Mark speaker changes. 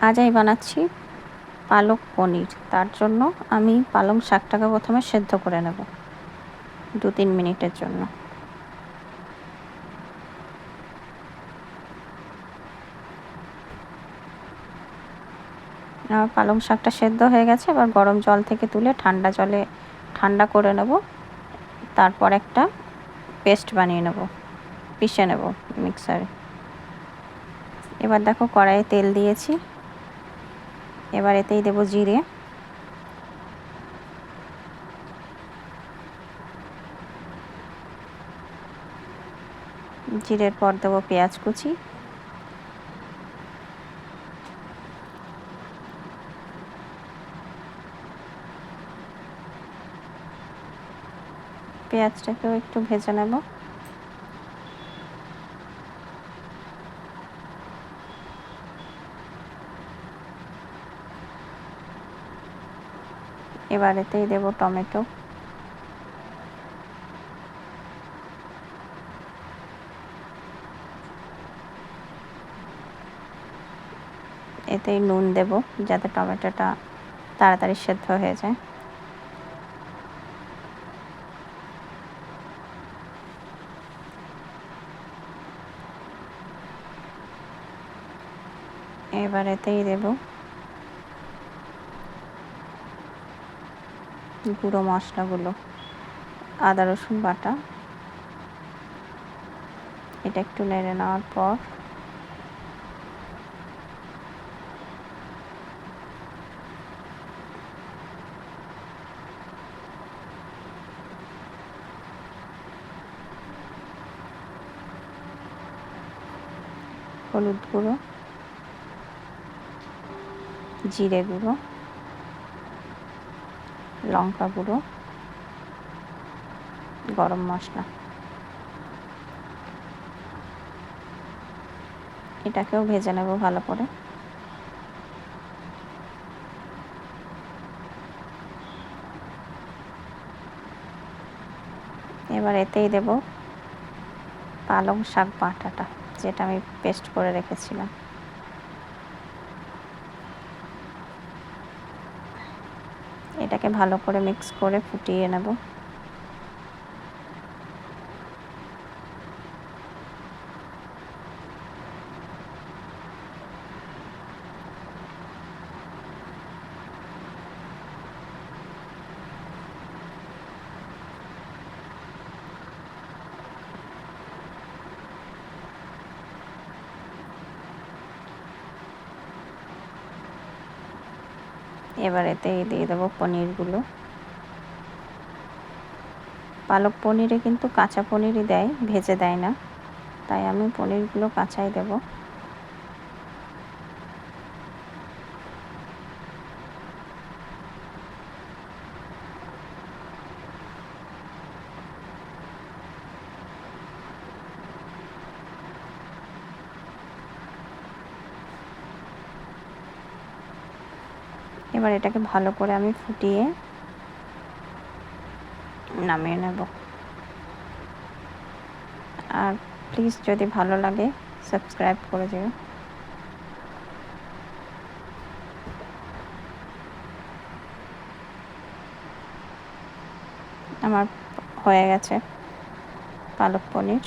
Speaker 1: আজ আমি বানাচ্ছি পালক পনির। তার জন্য আমি পালং শাকটাকে প্রথমে সেদ্ধ করে নেব 2-3 মিনিটের জন্য। আমার পালং শাকটা সেদ্ধ হয়ে গেছে। এবার গরম জল থেকে তুলে ঠান্ডা করে নেব। তারপর একটা পেস্ট বানিয়ে নেব, পিষে নেব মিক্সারে। এবার দেখো কড়াইয়ে তেল দিয়েছি। এবার এতেই দেব জিরে, জিরের পর দেবো পেঁয়াজ কুচি, পেঁয়াজটাকেও একটু ভেজে নেব। এবার এতেই দেব টমেটো, এতেই নুন দেব যাতে টমেটোটা তাড়াতাড়ি সেদ্ধ হয়ে যায়। এবার এতেই দেব গুঁড়ো মশলাগুলো, আদা রসুন বাটা। এটা একটু নেড়ে নেওয়ার পর হলুদ গুঁড়ো, জিরে গুঁড়ো, লঙ্কা গুঁড়ো, গরম মশলা, এটাকেও ভেজে নেব ভালো করে। এবার এতেই দেব পালং শাক বাটাটা, যেটা আমি পেস্ট করে রেখেছিলাম। এটাকে ভালো করে মিক্স করে ফুটিয়ে নেব। এবার এতেই দিয়ে দেবো পনিরগুলো। পালক পনিরে কিন্তু কাঁচা পনিরই দেয়, ভেজে দেয় না, তাই আমি পনিরগুলো কাঁচাই দেব। এবার এটাকে ভালো করে আমি ফুটিয়ে নামিয়ে নেব। আর প্লিজ যদি ভালো লাগে সাবস্ক্রাইব করে দিও। আমার হয়ে গেছে পালক পনির।